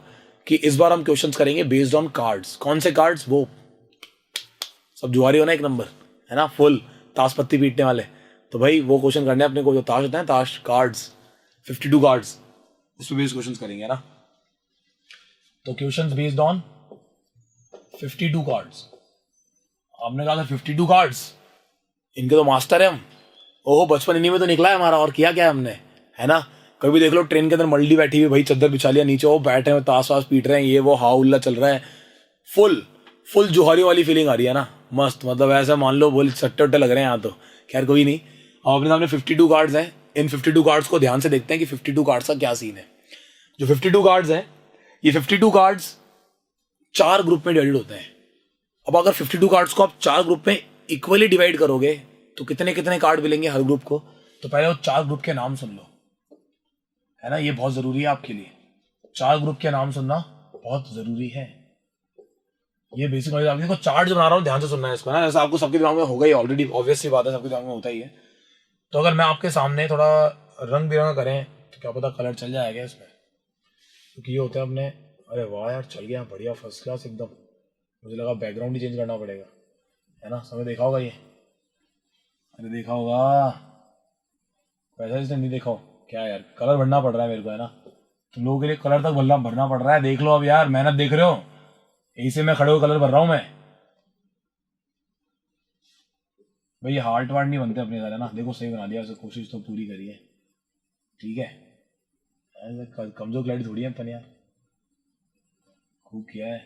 कि इस बार हम क्वेश्चंस करेंगे बेस्ड ऑन कार्ड्स। कौन से कार्ड्स? वो सब जुआरी हो ना, एक नंबर है ना, फुल ताश पत्ती पीटने वाले। तो भाई वो क्वेश्चन करने अपने को, जो ताश होता है, ताश कार्ड्स, 52 कार्ड्स, उस पर बेस्ड क्वेश्चंस करेंगे ना। तो क्वेश्चंस बेस्ड ऑन 52 कार्ड्स। आपने कहा था 52 कार्ड्स, इनके तो मास्टर है हम। ओहो, बचपन इन्हीं में तो निकला है हमारा, और किया क्या है हमने, है ना। कभी देख लो ट्रेन के अंदर मल्टी बैठी हुई, भाई चद्दर बिछा लिया नीचे, वो बैठे हैं ताश वाश पीट रहे हैं, ये वो हा उल्ला चल रहा है। फुल जुहारी वाली फीलिंग आ रही है ना, मस्त। मतलब ऐसा मान लो बोल सट्टे उट्टे लग रहे हैं यहाँ तो। खैर कोई नहीं, अब अपने सामने 52 कार्ड्स हैं। इन 52 कार्ड्स को ध्यान से देखते हैं कि 52 कार्ड्स का क्या सीन है। जो 52 कार्ड्स हैं, ये 52 कार्ड्स 4 ग्रुप में डिवाइड होते हैं। अब अगर 52 कार्ड्स को आप 4 ग्रुप में इक्वली डिवाइड करोगे तो कितने कितने कार्ड मिलेंगे हर ग्रुप को? तो पहले वो 4 ग्रुप के नाम सुन लो, है ना, ये बहुत जरूरी है आपके लिए। 4 ग्रुप के नाम सुनना बहुत जरूरी है। ये बेसिक नॉलेज आपकी। देखो चार्ट जो बना रहा हूँ ध्यान से सुनना है इसको ना, जैसे आपको सबके दिमाग में होगा ही ऑलरेडी, ऑब्वियस सी बात है, सबके दिमाग में होता ही है। तो अगर मैं आपके सामने थोड़ा रंग बिरंगा करें तो क्या पता कलर चल जाएगा इसमें, क्योंकि ये होता है अपने। अरे वाह यार, चल गया, बढ़िया, फर्स्ट क्लास एकदम। मुझे लगा बैकग्राउंड ही चेंज करना पड़ेगा, है ना। समय देखा होगा ये, अरे देखा होगा, वैसा इसने नहीं देखा हो क्या यार। कलर भरना पड़ रहा है मेरे को, है ना। तुम लोगों के लिए कलर तक भरना पड़ रहा है, देख लो अब यार, मेहनत देख रहे हो, ऐसे में खड़े हो कलर भर रहा हूं मैं। भाई हार्ट वार्ट नहीं बनते अपने इधर, है ना। देखो सही बना दिया, वैसे कोशिश तो पूरी करी है, ठीक है। कमजोर खिलाड़ी थोड़ी है अपन यार, खूब किया है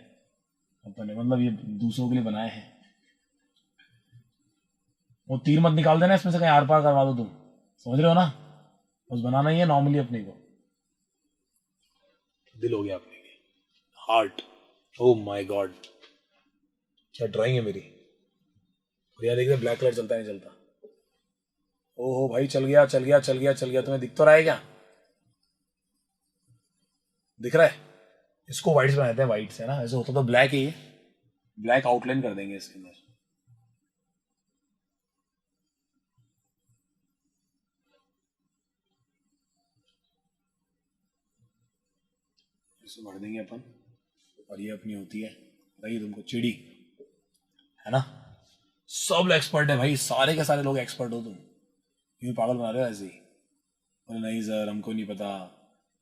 अपन ने, मतलब ये दूसरों के लिए बनाए हैं। वो तीर मत निकाल देना इसमें से, कहीं आर पार करवा दो तुम, समझ रहे हो ना। बस बनाना ही है नॉर्मली अपने को। दिल हो गया अपने के, हार्ट। ओ माय गॉड, क्या ड्राइंग है मेरी। और यार देखते ब्लैक कलर चलता नहीं चलता। ओहो भाई, चल गया चल गया चल गया चल गया। तुम्हें दिख तो रहा है क्या? दिख रहा है? इसको व्हाइट से बनाते हैं, व्हाइट से ना, ऐसे होता तो ब्लैक ही है। ब्लैक आउटलाइन कर देंगे इसके अंदर। इसे भर देंगे अपन। और ये अपनी होती है भाई तुमको चिड़ी, है ना। सब एक्सपर्ट है भाई, सारे के सारे लोग एक्सपर्ट हो तुम, यूं पागल बना रहे हो ऐसे ही। बोले नहीं सर हमको नहीं पता,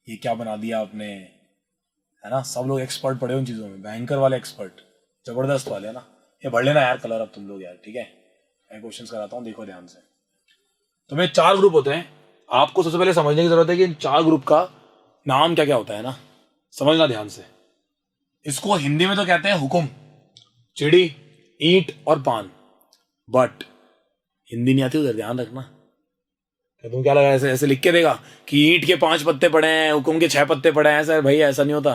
ये क्या बना दिया आपने, है ना। सब लोग एक्सपर्ट पड़े उन चीजों में, भयंकर वाले एक्सपर्ट, जबरदस्त वाले, है ना। ये भर लेना यार कलर अब तुम लोग यार, ठीक है। मैं क्वेश्चंस कराता हूं, देखो ध्यान से। तो में 4 ग्रुप होते हैं, आपको सबसे पहले समझने की जरूरत है कि इन 4 ग्रुप का नाम क्या क्या होता है ना, समझना ध्यान से। इसको हिंदी में तो कहते हैं हुकुम, चिड़ी, ईंट और पान, बट हिंदी नहीं आती उधर, ध्यान रखना। तुम क्या लगा ऐसे ऐसे लिख के देगा कि ईंट के 5 पत्ते पड़े हैं, हुकुम के 6 पत्ते पड़े हैं, सर भाई ऐसा नहीं होता।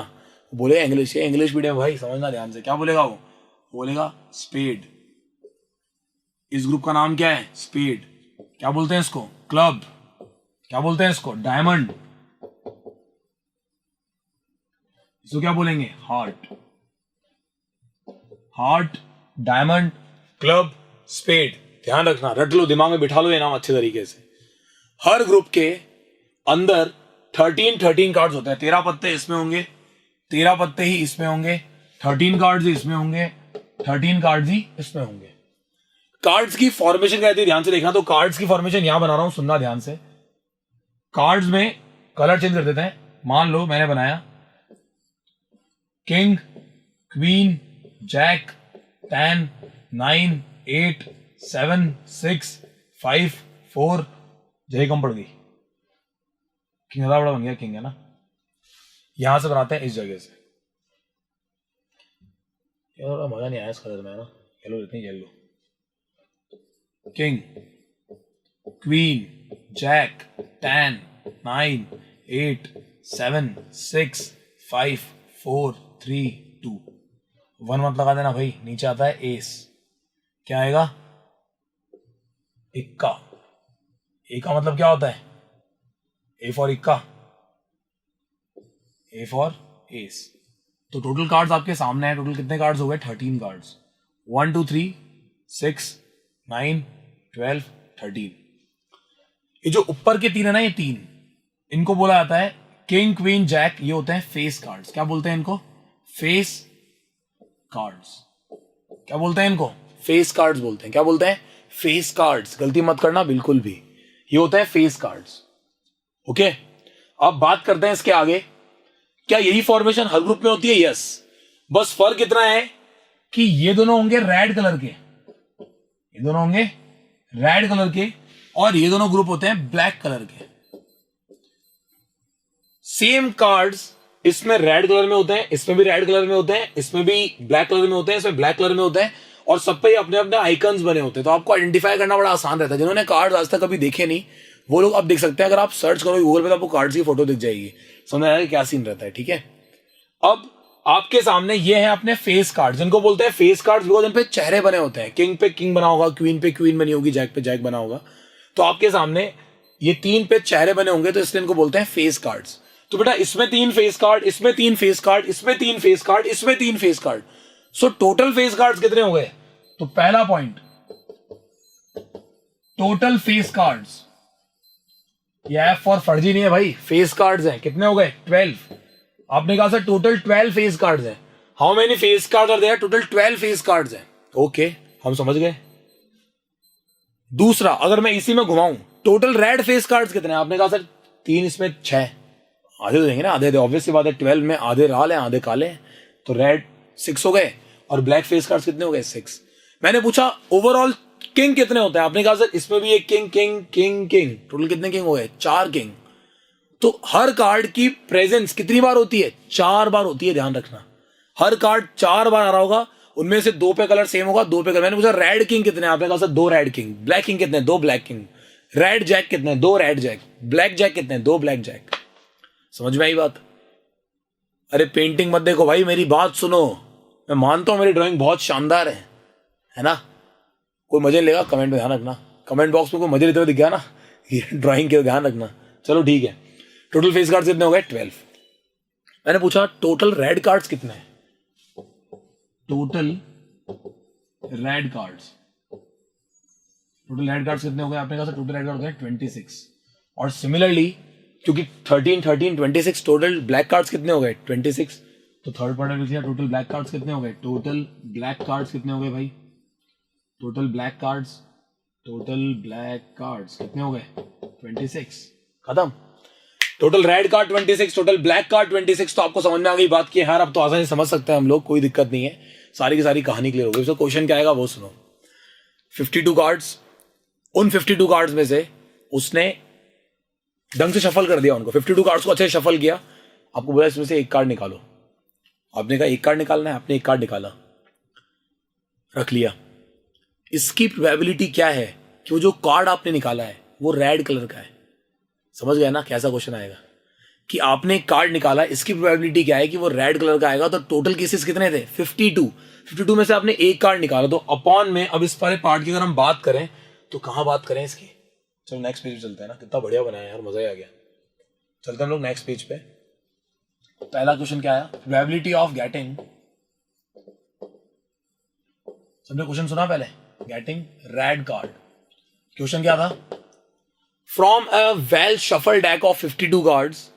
बोलेगा इंग्लिश, ये इंग्लिश मीडियम भाई, समझना ध्यान से। क्या बोलेगा वो? बोलेगा स्पेड। इस ग्रुप का नाम क्या है? स्पेड। क्या बोलते हैं इसको? क्लब। क्या बोलते हैं इसको? डायमंड। इसको क्या बोलेंगे? Heart. Heart, diamond, club, spade. ध्यान रखना, रट लो, दिमाग में बिठा लो ये नाम अच्छे तरीके से। हर ग्रुप के अंदर 13 कार्ड्स होते हैं। 13 पत्ते इसमें होंगे, 13 पत्ते ही इसमें होंगे, 13 कार्ड्स ही इसमें होंगे, 13 कार्ड्स ही इसमें होंगे। कार्ड्स की फॉर्मेशन क्या रहती है ध्यान से देखना। तो कार्ड्स की फॉर्मेशन यहां बना रहा हूं, सुनना ध्यान से। कार्ड्स में कलर चेंज कर देते हैं। मान लो मैंने बनाया किंग, क्वीन, जैक, 10, 9, 8, 7, 6, 5, 4, जय कम पड़ गई, किंग ज्यादा बड़ा बन गया, किंग है ना। यहां से बनाते हैं इस जगह से। ये थोड़ा मजा नहीं आया इस कलर में ना, येलो लेते हैं, येलो। किंग, क्वीन, जैक, 10, 9, 8, 7, 6, 5, 4, 3, 2, 1 मत लगा देना भाई, नीचे आता है एस। क्या आएगा? इक्का। ए का मतलब क्या होता है? ए फॉर इक्का, ए फॉर एस। तो टोटल कार्ड्स आपके सामने है। टोटल कितने कार्ड्स हो गए? 13 कार्ड्स। 1 2 3 6 9 12 13। ये जो ऊपर के 3 है ना, ये 3, इनको बोला जाता है किंग, क्वीन, जैक। ये होते हैं फेस कार्ड्स। क्या बोलते हैं इनको? Face cards. क्या बोलते हैं इनको? फेस कार्ड्स बोलते हैं। क्या बोलते हैं? Face cards. गलती मत करना बिल्कुल भी, ये होता है फेस कार्ड्स। ओके, अब बात करते हैं इसके आगे। क्या यही फॉर्मेशन हर ग्रुप में होती है? यस। बस फर्क इतना है कि ये दोनों होंगे रेड कलर के, ये दोनों होंगे रेड कलर के, और ये दोनों ग्रुप होते हैं ब्लैक कलर के। सेम कार्ड्स इसमें रेड कलर में होते हैं, इसमें भी रेड कलर में होते हैं, इसमें भी ब्लैक कलर में होते हैं, इसमें ब्लैक कलर में होते हैं, और सब पे अपने अपने आइकन्स बने होते हैं। तो आपको आइडेंटिफाई करना बड़ा आसान रहता है। जिन्होंने कार्ड्स आज तक कभी देखे नहीं, वो लोग अब देख सकते हैं। अगर आप सर्च करोगे गूगल पे तो आपको कार्ड्स की फोटो दिख जाएगी, समझ आएगा क्या सीन रहता है। ठीक है, अब आपके सामने ये है अपने फेस कार्ड, जिनको बोलते हैं फेस कार्ड्स, बिकॉज इन पे चेहरे बने होते हैं। किंग पे किंग बना होगा, क्वीन पे क्वीन बनी होगी, जैक पे जैक बना होगा। तो आपके सामने ये 3 पे चेहरे बने होंगे, तो इसलिए इनको बोलते हैं फेस कार्ड्स। तो बेटा इसमें 3 फेस कार्ड, इसमें 3 फेस कार्ड, इसमें 3 फेस कार्ड, इसमें 3 face card. So total face cards कितने हो गए? तो पहला पॉइंट, टोटल फेस कार्ड्स, ये एफ फॉर फर्जी नहीं है भाई, फेस कार्ड्स हैं। कितने हो गए? 12। आपने कहा सर टोटल 12 फेस कार्ड्स हैं। How many face cards are there? Total 12 face cards हैं। ओके, हम समझ गए। दूसरा, अगर मैं इसी में घुमाऊं, टोटल रेड फेस कार्ड्स कितने हैं? आपने कहा सर 3, इसमें 6। आधे तो देंगे ना, आधे ऑब्वियस सी बात है। 12 में आधे लाल हैं, आधे काले हैं, तो रेड 6 हो गए। और ब्लैक फेस कार्ड्स कितने हो गए? 6। मैंने पूछा ओवरऑल किंग कितने होते हैं? आपने कहा सर इसमें भी एक king, king, king, king. Total कितने किंग हो गए? 4 किंग। तो हर कार्ड की प्रेजेंस कितनी बार होती है? 4 बार होती है, ध्यान रखना। हर कार्ड 4 बार आ रहा होगा, उनमें से 2 पे कलर सेम होगा, 2 पे कलर। मैंने पूछा रेड किंग कितने? आपने कहा sir 2 red king. Black king कितने? 2 ब्लैक किंग। रेड जैक कितने? 2 रेड जैक। ब्लैक जैक कितने? 2 ब्लैक जैक। समझ में आई बात? अरे पेंटिंग मत देखो भाई, मेरी बात सुनो। मैं मानता हूं मेरी ड्राइंग बहुत शानदार है ना? कोई मजे लेगा कमेंट में, ध्यान रखना। कमेंट बॉक्स में कोई मजे लेते हुए दिख गया ना ये ड्राइंग के, ध्यान रखना। चलो ठीक है, टोटल फेस कार्ड्स कितने हो गए? 12। मैंने पूछा टोटल रेड कार्ड्स कितने हैं? Total red cards, total red cards कितने हो गए? आपने कहा सर टोटल रेड कार्ड हो गए 26। और सिमिलरली क्योंकि 13 13 26, टोटल ब्लैक कार्ड्स कितने हो गए? 26। तो थर्ड पार्ट में लिख लिया टोटल ब्लैक कार्ड्स कितने हो गए? टोटल ब्लैक कार्ड्स कितने हो गए भाई? Total black cards, total black cards कितने हो गए? 26। खत्म। Total red card 26, total black card 26। तो आपको समझ में आ गई बात की यार, अब तो आसानी से समझ सकते हैं हम लोग, कोई दिक्कत नहीं है। सारी की सारी कहानी क्लियर हो गई। तो क्वेश्चन क्या आएगा वो सुनो। 52 कार्ड्स, उन 52 कार्ड्स में से उसने ढंग से शफल कर दिया उनको, 52 कार्ड्स को अच्छे से शफल किया, आपको बोला इसमें से एक कार्ड निकालो, आपने कहा एक कार्ड निकालना है, आपने एक कार्ड निकाला, रख लिया। इसकी प्रोबेबिलिटी क्या है कि वो जो कार्ड आपने निकाला है वो रेड कलर का है। समझ गए ना कैसा क्वेश्चन आएगा कि आपने एक कार्ड निकाला, इसकी प्रोबेबिलिटी क्या है कि वो रेड कलर का आएगा। तो टोटल केसेस कितने थे? 52 में से आपने एक कार्ड निकाला, तो अपॉन में अब इस सारे पार्ट की अगर हम बात करें तो कहां बात करें इसकी? चलो नेक्स्ट पेज पे चलते हैं ना, कितना बढ़िया बनाया यार, मजा ही आ गया। चलते हैं हम लोग नेक्स्ट पेज पे। पहला क्वेश्चन क्या आया? प्रोबेबिलिटी ऑफ गेटिंग, सबने क्वेश्चन सुना पहले, गेटिंग रेड कार्ड। क्वेश्चन क्या था? From a well shuffle deck of 52 cards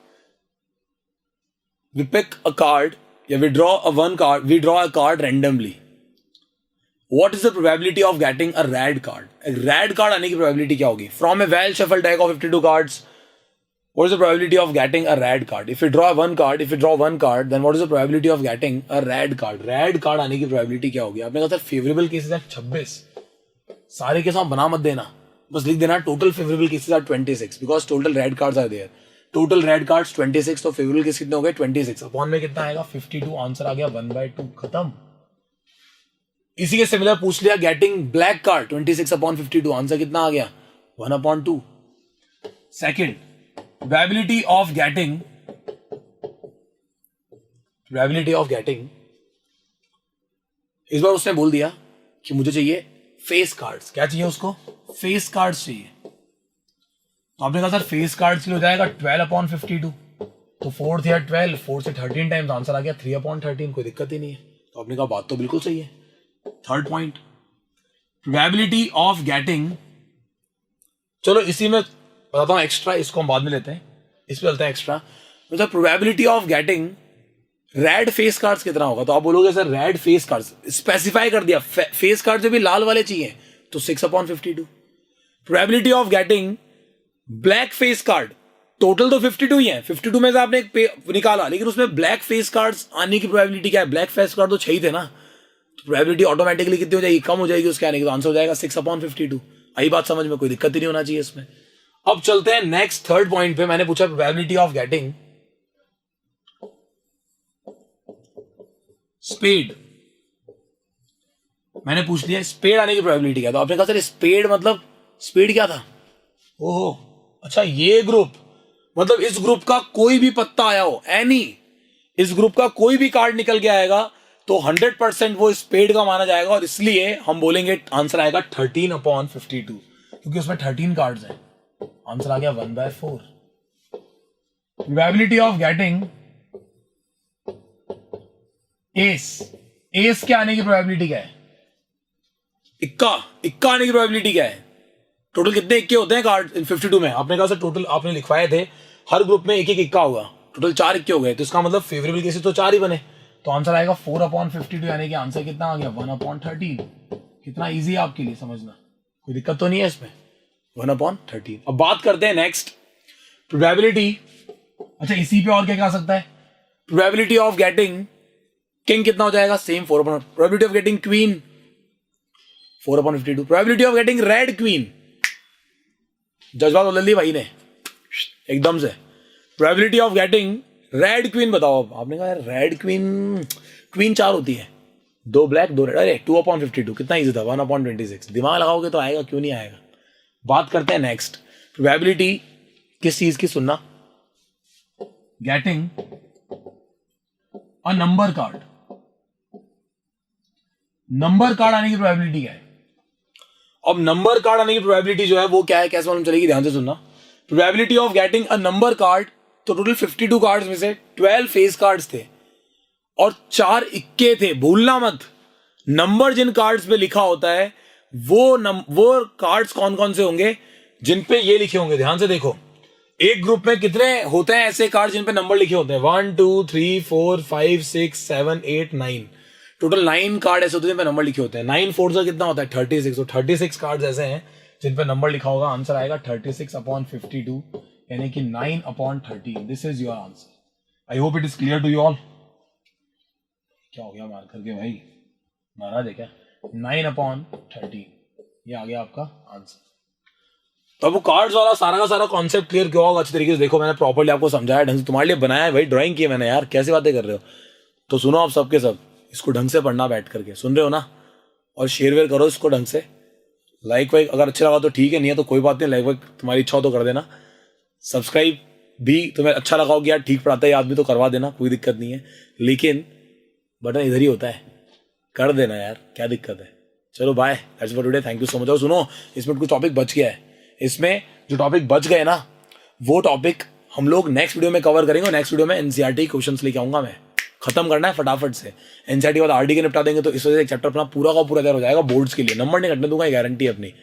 we pick a card, yeah, we draw a card randomly. What is the probability of getting a red card? A red card आने की probability क्या होगी? From a well shuffled deck of 52 cards, what is the probability of getting a red card? If you draw one card, then what is the probability of getting a red card? Red card आने की probability क्या होगी? आपने कहा था favorable cases are 26. सारे के साथ बना मत देना, बस लिख देना total favorable cases are 26 because total red cards are there. Total red cards 26, तो फेवरेबल केस कितने हो गए? 26। अपॉन में कितना आएगा? 52। आंसर आ गया 1/2, खत्म। इसी के सिमिलर पूछ लिया getting black card 26 upon 52, answer कितना आ गया? 1/2। सेकंड, प्रोबेबिलिटी ऑफ गेटिंग, इस बार उसने बोल दिया कि मुझे चाहिए फेस कार्ड्स। क्या चाहिए उसको? फेस कार्ड्स चाहिए। तो आपने कहा सर फेस कार्ड्स के लिए हो जाएगा 12/52, तो 4 थे 12, 4 से 13 टाइम्स, आंसर आ गया 3/13, कोई दिक्कत ही नहीं है। तो आपने कहा बात तो बिल्कुल सही है। Third point, probability of getting, चलो इसी में बताता हूं एक्स्ट्रा, इसको हम बाद में लेते हैं, इस पे चलते हैं एक्स्ट्रा। मतलब probability of getting red face cards कितना होगा? तो आप बोलोगे sir red face cards specify कर दिया, फेस कार्ड जो भी लाल वाले चाहिए, तो 6/52। Probability of getting black face card, total तो 52 ही है, 52 में से आपने एक निकाला, लेकिन उसमें ब्लैक फेस कार्ड्स आने की प्रोबेबिलिटी क्या है? ब्लैक फेस कार्ड तो 6 ही थे ना, तो प्रोबेबिलिटी ऑटोमेटिकली कितनी हो जाएगी? कम हो जाएगी उसके आने की, तो आंसर हो जाएगा 6/52। आई बात समझ में? कोई दिक्कत ही नहीं होना चाहिए इसमें। अब चलते हैं नेक्स्ट थर्ड पॉइंट पे। मैंने पूछा प्रोबेबिलिटी ऑफ गेटिंग स्पेड, मैंने पूछ लिया स्पेड आने की प्रोबेबिलिटी क्या? तो आपने कहा सर स्पेड मतलब स्पेड क्या था? ओहो, अच्छा ये ग्रुप, मतलब इस ग्रुप का कोई भी पत्ता आया हो, इस ग्रुप का कोई भी कार्ड निकल के आएगा तो 100% वो स्पेड का माना जाएगा, और इसलिए हम बोलेंगे आंसर आएगा 13/52, क्योंकि उसमें 13 कार्ड्स हैं। आंसर आ गया 1/4। प्रोबेबिलिटी ऑफ गेटिंग एस के आने की प्रोबेबिलिटी क्या है? इक्का आने की प्रोबेबिलिटी क्या है? टोटल कितने इक्के होते हैं कार्ड इन 52 में? आपने कहा सर टोटल आपने लिखवाए थे हर ग्रुप में एक एक इक्का होगा, टोटल 4 इक्के हो गए, तो इसका मतलब फेवरेबल केसेस तो 4 ही बने, तो आंसर आएगा 4/52, यानी कि आंसर कितना आ गया? 1/13। कितना इजी है आपके लिए समझना, कोई दिक्कत तो नहीं है इसमें, 1/13। अब बात करते हैं नेक्स्ट प्रोबेबिलिटी। अच्छा इसी पे और क्या क्या आ सकता है? प्रोबेबिलिटी ऑफ गेटिंग किंग कितना हो जाएगा? Same 4। Probability of getting queen 4/52। Probability of getting red queen, जज्बात बदल दी भाई ने एकदम से। Probability of getting red queen बताओ। अब आपने कहा रेड क्वीन 4 होती है, 2 ब्लैक 2 रेड, अरे 2/52, कितना इजी था, 1/26। दिमाग लगाओगे तो आएगा, क्यों नहीं आएगा। बात करते हैं नेक्स्ट प्रोबेबिलिटी किस चीज की, सुनना, getting a number card. Number card आने की प्रोबेबिलिटी क्या है? अब नंबर कार्ड आने की प्रोबेबिलिटी जो है वो क्या है, कैसे मालूम चलेगी? ध्यान से सुनना। Probability of getting a number card, तो टोटल 52 कार्ड्स में से 12 फेस कार्ड्स थे और 4 इक्के थे। भूलना मत, नंबर जिन कार्ड्स पे लिखा होता है वो कार्ड्स कौन कौन से होंगे जिन पे ये लिखे होंगे। ध्यान से देखो, एक ग्रुप में कितने होते हैं ऐसे कार्ड जिन पे नंबर लिखे होते हैं? 1 2 3 4 5 6 7 8 9, टोटल 9 कार्ड ऐसे होते हैं जिन पे नंबर लिखे होते हैं। 9 4 कितना होता है? 36। तो 36 कार्ड ऐसे हैं जिन पे नंबर लिखा होगा। आंसर आएगा 36/52, यानी कि 9/13। This is your answer. I hope it is clear to you all. क्या हो गया मार करके भाई, नाराज है क्या? 9/13। ये आ गया आपका आंसर। तो अब वो कार्ड्स वाला सारा का सारा कॉन्सेप्ट क्लियर क्यों होगा अच्छी तरीके से? देखो मैंने प्रॉपर्ली आपको समझाया, ढंग से तुम्हारे लिए बनाया है भाई, ड्राइंग की है मैंने यार, कैसी बातें कर रहे हो? तो सुनो आप सबके सब, इसको ढंग से पढ़ना बैठ करके, सुन रहे हो ना? और शेयर वेयर करो इसको ढंग से, लाइक वाइक अगर अच्छा लगा तो ठीक है, नहीं है तो कोई बात नहीं, लाइक वाइक तुम्हारी इच्छा हो तो कर देना। सब्सक्राइब भी तुम्हें अच्छा लगा हो कि यार ठीक पढ़ाता है ये आदमी तो करवा देना, कोई दिक्कत नहीं है, लेकिन बटन इधर ही होता है, कर देना यार, क्या दिक्कत है? चलो bye, that's for today, thank you so much. और सुनो, इसमें कुछ टॉपिक बच गया है, इसमें जो टॉपिक बच गए ना वो टॉपिक हम लोग नेक्स्ट वीडियो में कवर करेंगे। नेक्स्ट वीडियो में एनसीईआरटी क्वेश्चंस लेके आऊंगा मैं, खत्म करना है फटाफट से। एनसीईआरटी के बाद आरटी के निपटा देंगे, तो इस वजह से चैप्टर अपना पूरा का पूरा तैयार हो जाएगा बोर्ड्स के लिए, नंबर नहीं कटने दूंगा, गारंटी अपनी।